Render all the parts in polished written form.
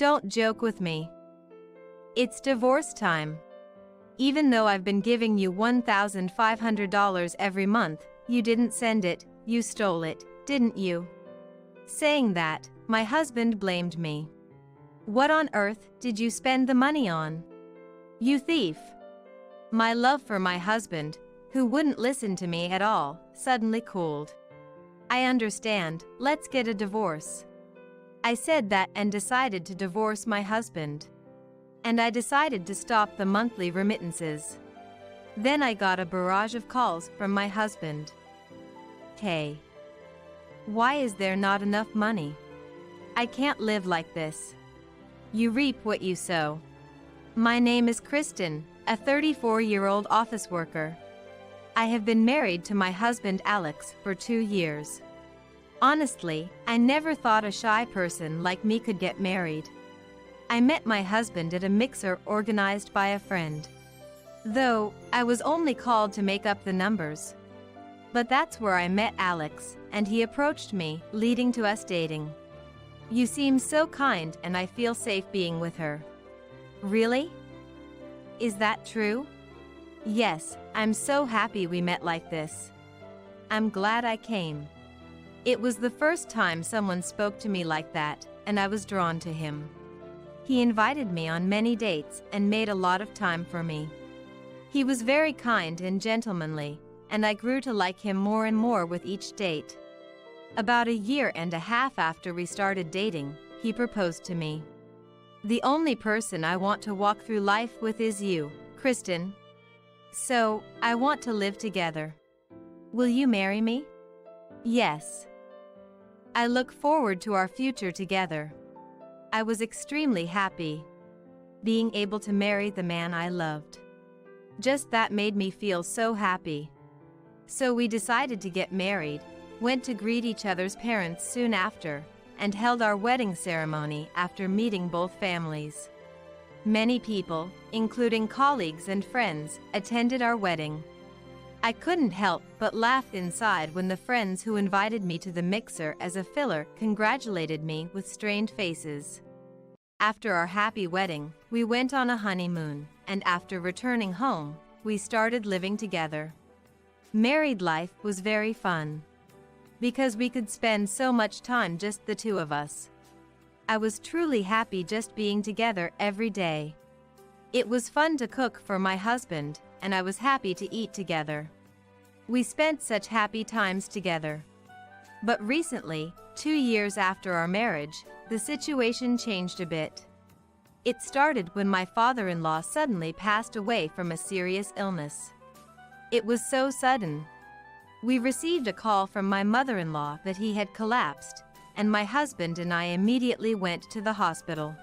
Don't joke with me. It's divorce time. Even though I've been giving you $1,500 every month, you didn't send it, you stole it, didn't you? Saying that, my husband blamed me. What on earth did you spend the money on? You thief! My love for my husband, who wouldn't listen to me at all, suddenly cooled. I understand, let's get a divorce. I said that and decided to divorce my husband. And I decided to stop the monthly remittances. Then I got a barrage of calls from my husband. Hey. Why is there not enough money? I can't live like this. You reap what you sow. My name is Kristen, a 34-year-old office worker. I have been married to my husband Alex for 2 years. Honestly, I never thought a shy person like me could get married. I met my husband at a mixer organized by a friend. Though, I was only called to make up the numbers. But that's where I met Alex, and he approached me, leading to us dating. You seem so kind and I feel safe being with her. Really? Is that true? Yes, I'm so happy we met like this. I'm glad I came. It was the first time someone spoke to me like that, and I was drawn to him. He invited me on many dates and made a lot of time for me. He was very kind and gentlemanly, and I grew to like him more and more with each date. About a year and a half after we started dating, he proposed to me. The only person I want to walk through life with is you, Kristen. So, I want to live together. Will you marry me? Yes. I look forward to our future together. I was extremely happy. Being able to marry the man I loved. Just that made me feel so happy. So we decided to get married, went to greet each other's parents soon after, and held our wedding ceremony after meeting both families. Many people, including colleagues and friends, attended our wedding. I couldn't help but laugh inside when the friends who invited me to the mixer as a filler congratulated me with strained faces. After our happy wedding, we went on a honeymoon, and after returning home, we started living together. Married life was very fun. Because we could spend so much time just the two of us. I was truly happy just being together every day. It was fun to cook for my husband, and I was happy to eat together. We spent such happy times together. But recently, 2 years after our marriage, the situation changed a bit. It started when my father-in-law suddenly passed away from a serious illness. It was so sudden. We received a call from my mother-in-law that he had collapsed, and my husband and I immediately went to the hospital.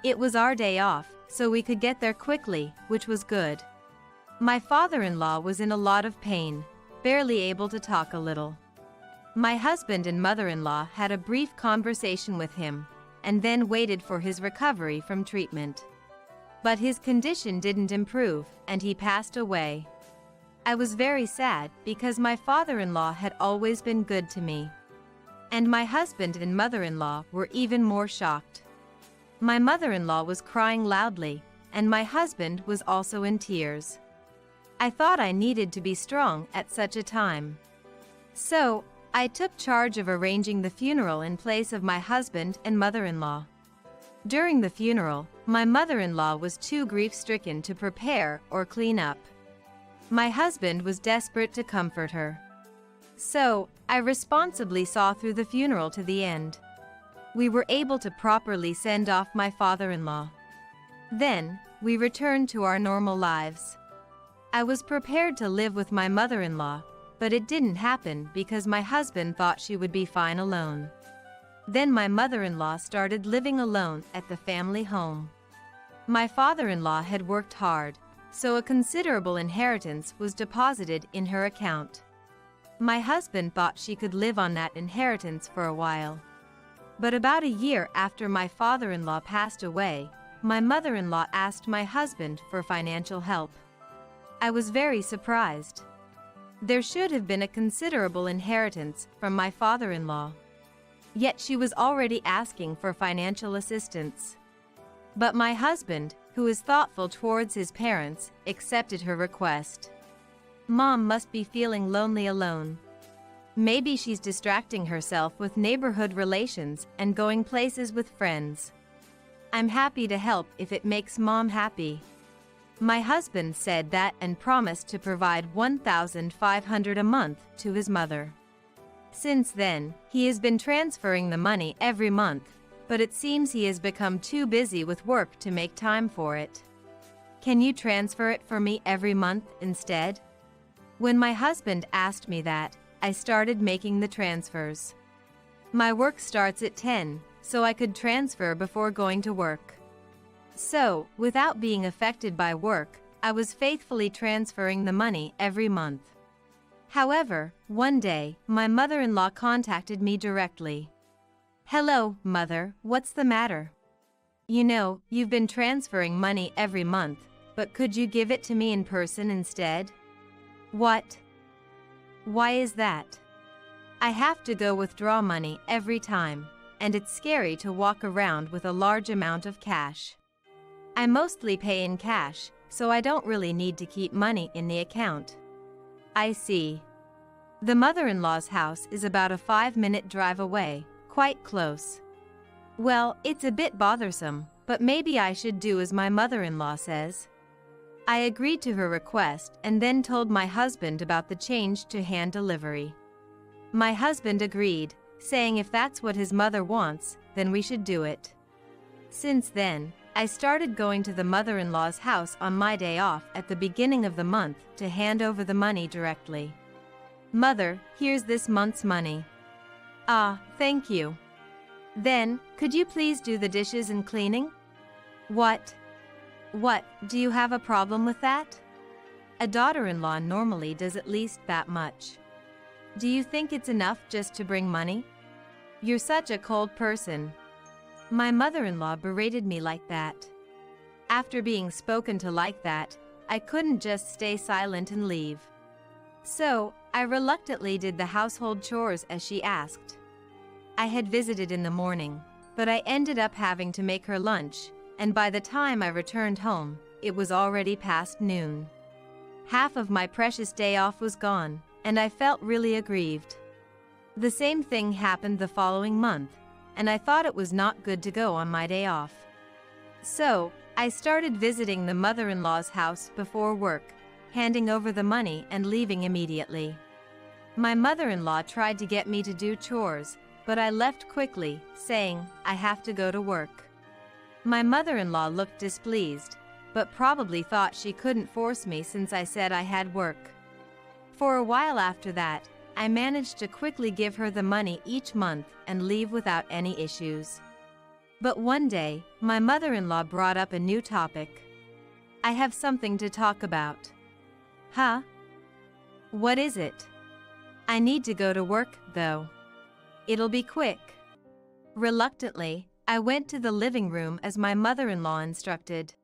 It was our day off, so we could get there quickly, which was good. My father-in-law was in a lot of pain, barely able to talk a little. My husband and mother-in-law had a brief conversation with him, and then waited for his recovery from treatment. But his condition didn't improve, and he passed away. I was very sad because my father-in-law had always been good to me. And my husband and mother-in-law were even more shocked. My mother-in-law was crying loudly, and my husband was also in tears. I thought I needed to be strong at such a time. So, I took charge of arranging the funeral in place of my husband and mother-in-law. During the funeral, my mother-in-law was too grief-stricken to prepare or clean up. My husband was desperate to comfort her. So, I responsibly saw through the funeral to the end. We were able to properly send off my father-in-law. Then, we returned to our normal lives. I was prepared to live with my mother-in-law, but it didn't happen because my husband thought she would be fine alone. Then my mother-in-law started living alone at the family home. My father-in-law had worked hard, so a considerable inheritance was deposited in her account. My husband thought she could live on that inheritance for a while. But about a year after my father-in-law passed away, my mother-in-law asked my husband for financial help. I was very surprised. There should have been a considerable inheritance from my father-in-law. Yet she was already asking for financial assistance. But my husband, who is thoughtful towards his parents, accepted her request. Mom must be feeling lonely alone. Maybe she's distracting herself with neighborhood relations and going places with friends. I'm happy to help if it makes Mom happy. My husband said that and promised to provide $1,500 a month to his mother. Since then, he has been transferring the money every month, but it seems he has become too busy with work to make time for it. Can you transfer it for me every month instead? When my husband asked me that, I started making the transfers. My work starts at 10, so I could transfer before going to work. So, without being affected by work, I was faithfully transferring the money every month. However, one day, my mother-in-law contacted me directly. "Hello, Mother, what's the matter? You know, you've been transferring money every month, but could you give it to me in person instead?" "What? Why is that? I have to go withdraw money every time, and it's scary to walk around with a large amount of cash. I mostly pay in cash, so I don't really need to keep money in the account." "I see." The mother-in-law's house is about a 5-minute drive away, quite close. Well, it's a bit bothersome, but maybe I should do as my mother-in-law says. I agreed to her request and then told my husband about the change to hand delivery. My husband agreed, saying if that's what his mother wants, then we should do it. Since then, I started going to the mother-in-law's house on my day off at the beginning of the month to hand over the money directly. "Mother, here's this month's money." "Ah, thank you. Then, could you please do the dishes and cleaning?" "What? What, do you have a problem with that? A daughter-in-law normally does at least that much. Do you think it's enough just to bring money? You're such a cold person." My mother-in-law berated me like that. After being spoken to like that, I couldn't just stay silent and leave. So, I reluctantly did the household chores as she asked. I had visited in the morning, but I ended up having to make her lunch, and by the time I returned home, it was already past noon. Half of my precious day off was gone, and I felt really aggrieved. The same thing happened the following month, and I thought it was not good to go on my day off. So, I started visiting the mother-in-law's house before work, handing over the money and leaving immediately. My mother-in-law tried to get me to do chores, but I left quickly, saying, "I have to go to work." My mother-in-law looked displeased, but probably thought she couldn't force me since I said I had work. For a while after that, I managed to quickly give her the money each month and leave without any issues. But one day, my mother-in-law brought up a new topic. "I have something to talk about." "Huh? What is it?" "I need to go to work, though. It'll be quick." Reluctantly, I went to the living room as my mother-in-law instructed.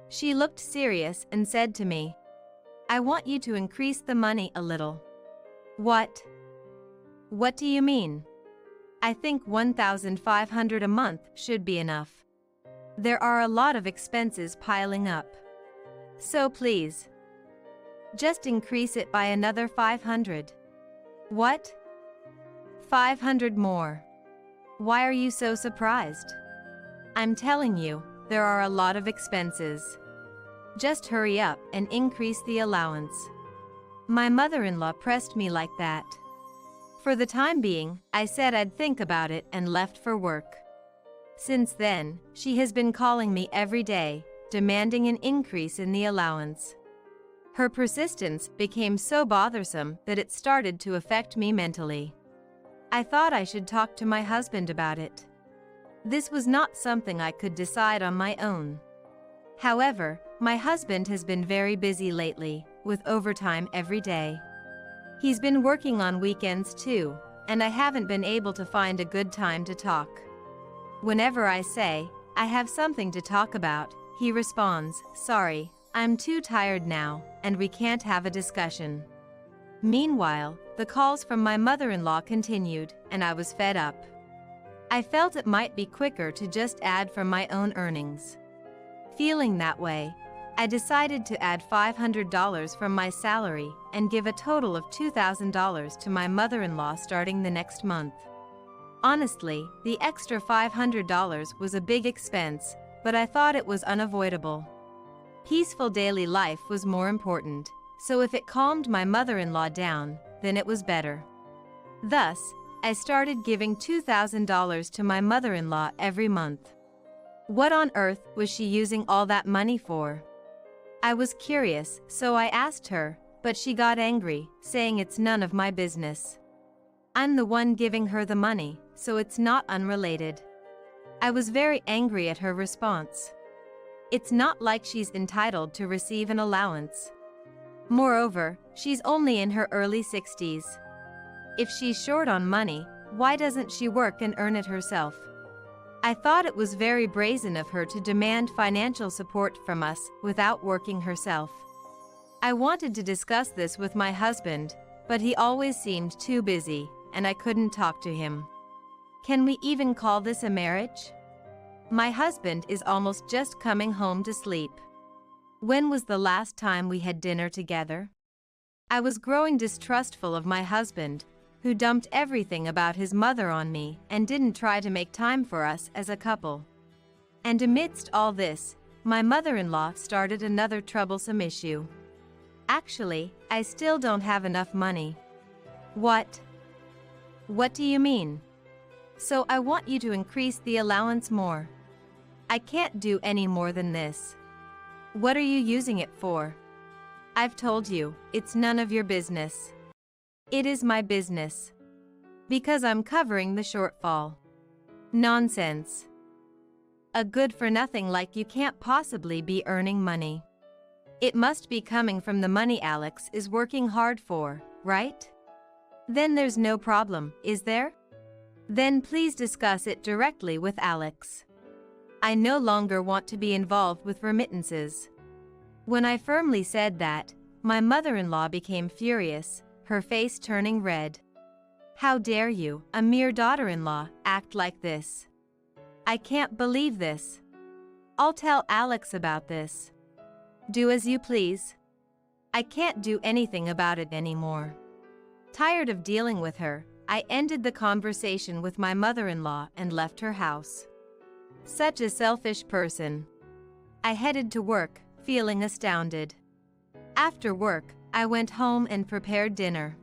She looked serious and said to me, "I want you to increase the money a little." "What? What do you mean?" "I think $1,500 a month should be enough. There are a lot of expenses piling up. So please, just increase it by another 500. "What? 500 more? Why are you so surprised?" "I'm telling you, there are a lot of expenses. Just hurry up and increase the allowance." My mother-in-law pressed me like that. For the time being, I said I'd think about it and left for work. Since then, she has been calling me every day, demanding an increase in the allowance. Her persistence became so bothersome that it started to affect me mentally. I thought I should talk to my husband about it. This was not something I could decide on my own. However, my husband has been very busy lately, with overtime every day. He's been working on weekends too, and I haven't been able to find a good time to talk. Whenever I say, "I have something to talk about," he responds, "Sorry, I'm too tired now, and we can't have a discussion." Meanwhile, the calls from my mother-in-law continued, and I was fed up. I felt it might be quicker to just add from my own earnings. Feeling that way, I decided to add $500 from my salary and give a total of $2,000 to my mother-in-law starting the next month. Honestly, the extra $500 was a big expense, but I thought it was unavoidable. Peaceful daily life was more important, so if it calmed my mother-in-law down, then it was better. Thus, I started giving $2,000 to my mother-in-law every month. What on earth was she using all that money for? I was curious, so I asked her, but she got angry, saying it's none of my business. I'm the one giving her the money, so it's not unrelated. I was very angry at her response. It's not like she's entitled to receive an allowance. Moreover, she's only in her early 60s. If she's short on money, why doesn't she work and earn it herself? I thought it was very brazen of her to demand financial support from us without working herself. I wanted to discuss this with my husband, but he always seemed too busy, and I couldn't talk to him. Can we even call this a marriage? My husband is almost just coming home to sleep. When was the last time we had dinner together? I was growing distrustful of my husband, who dumped everything about his mother on me and didn't try to make time for us as a couple. And amidst all this, my mother-in-law started another troublesome issue. Actually, I still don't have enough money. What? What do you mean? So I want you to increase the allowance more. I can't do any more than this. What are you using it for? I've told you, it's none of your business. It is my business. Because I'm covering the shortfall. Nonsense. A good-for-nothing like you can't possibly be earning money. It must be coming from the money Alex is working hard for, right? Then there's no problem, is there? Then please discuss it directly with Alex. I no longer want to be involved with remittances. When I firmly said that, my mother-in-law became furious, her face turning red. How dare you, a mere daughter-in-law, act like this? I can't believe this. I'll tell Alex about this. Do as you please. I can't do anything about it anymore. Tired of dealing with her, I ended the conversation with my mother-in-law and left her house. Such a selfish person. I headed to work, feeling astounded. After work, I went home and prepared dinner.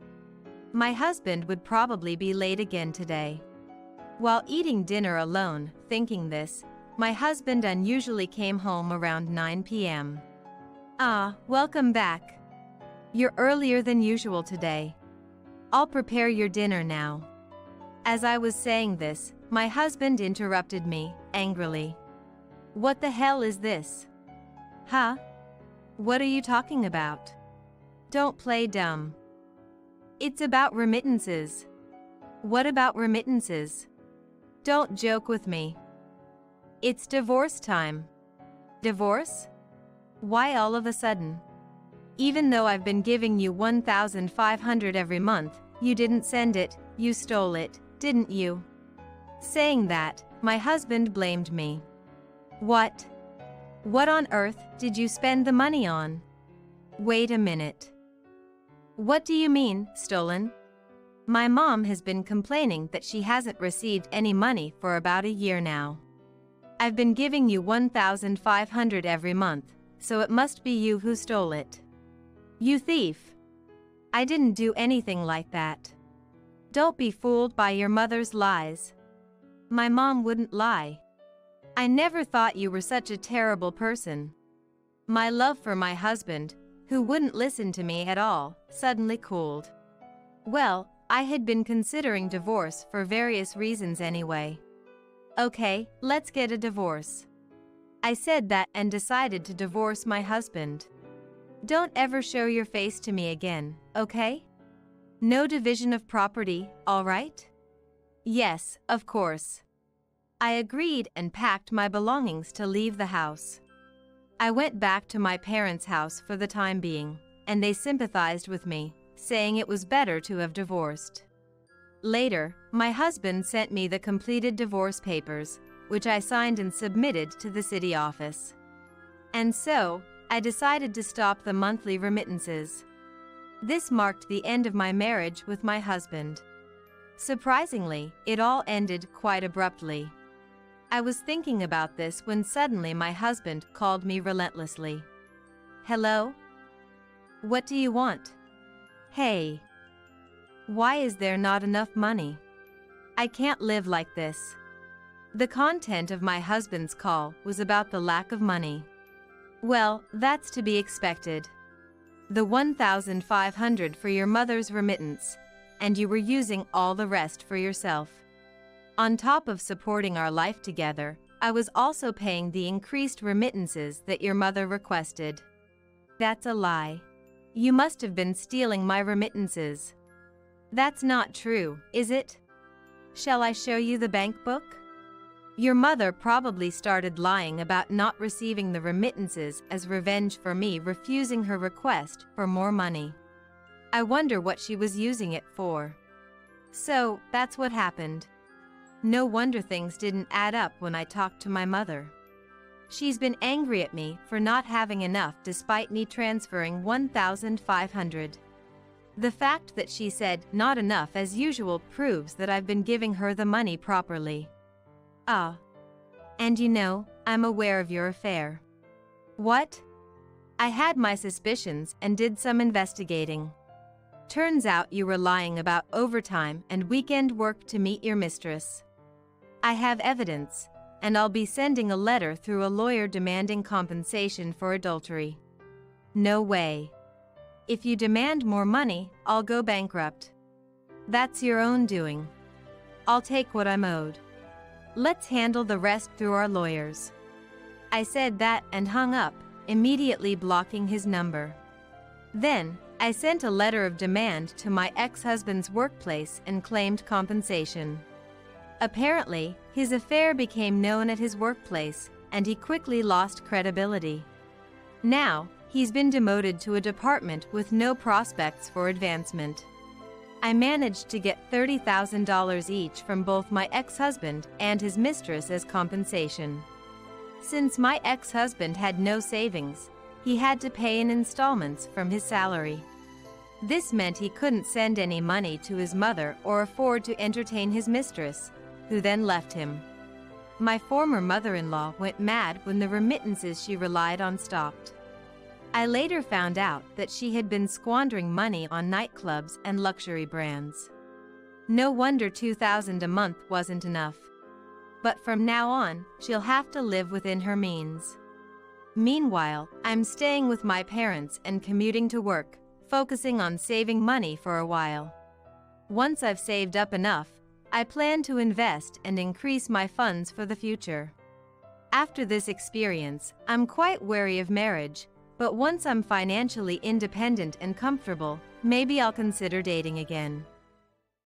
My husband would probably be late again today. While eating dinner alone, thinking this, my husband unusually came home around 9 p.m. Ah, welcome back. You're earlier than usual today. I'll prepare your dinner now. As I was saying this, my husband interrupted me, angrily. What the hell is this? Huh? What are you talking about? Don't play dumb. It's about remittances. What about remittances? Don't joke with me. It's divorce time. Divorce? Why all of a sudden? Even though I've been giving you $1,500 every month, you didn't send it, you stole it, didn't you? Saying that, my husband blamed me. What? What on earth did you spend the money on? Wait a minute. What do you mean, stolen? My mom has been complaining that she hasn't received any money for about a year now. I've been giving you $1,500 every month, so it must be you who stole it. You thief! I didn't do anything like that. Don't be fooled by your mother's lies. My mom wouldn't lie. I never thought you were such a terrible person. My love for my husband, who wouldn't listen to me at all, suddenly cooled. Well, I had been considering divorce for various reasons anyway. Okay, let's get a divorce. I said that and decided to divorce my husband. Don't ever show your face to me again, okay? No division of property, all right? Yes, of course. I agreed and packed my belongings to leave the house. I went back to my parents' house for the time being, and they sympathized with me, saying it was better to have divorced. Later, my husband sent me the completed divorce papers, which I signed and submitted to the city office. And so, I decided to stop the monthly remittances. This marked the end of my marriage with my husband. Surprisingly, it all ended quite abruptly. I was thinking about this when suddenly my husband called me relentlessly. Hello? What do you want? Hey. Why is there not enough money? I can't live like this. The content of my husband's call was about the lack of money. Well, that's to be expected. The $1,500 for your mother's remittance, and you were using all the rest for yourself. On top of supporting our life together, I was also paying the increased remittances that your mother requested. That's a lie. You must have been stealing my remittances. That's not true, is it? Shall I show you the bank book? Your mother probably started lying about not receiving the remittances as revenge for me refusing her request for more money. I wonder what she was using it for. So, that's what happened. No wonder things didn't add up when I talked to my mother. She's been angry at me for not having enough despite me transferring $1,500. The fact that she said not enough as usual proves that I've been giving her the money properly. Ah. And you know, I'm aware of your affair. What? I had my suspicions and did some investigating. Turns out you were lying about overtime and weekend work to meet your mistress. I have evidence, and I'll be sending a letter through a lawyer demanding compensation for adultery. No way. If you demand more money, I'll go bankrupt. That's your own doing. I'll take what I'm owed. Let's handle the rest through our lawyers. I said that and hung up, immediately blocking his number. Then, I sent a letter of demand to my ex-husband's workplace and claimed compensation. Apparently, his affair became known at his workplace, and he quickly lost credibility. Now, he's been demoted to a department with no prospects for advancement. I managed to get $30,000 each from both my ex-husband and his mistress as compensation. Since my ex-husband had no savings, he had to pay in installments from his salary. This meant he couldn't send any money to his mother or afford to entertain his mistress, who then left him. My former mother-in-law went mad when the remittances she relied on stopped. I later found out that she had been squandering money on nightclubs and luxury brands. No wonder $2,000 a month wasn't enough. But from now on, she'll have to live within her means. Meanwhile, I'm staying with my parents and commuting to work, focusing on saving money for a while. Once I've saved up enough, I plan to invest and increase my funds for the future. After this experience, I'm quite wary of marriage, but once I'm financially independent and comfortable, maybe I'll consider dating again.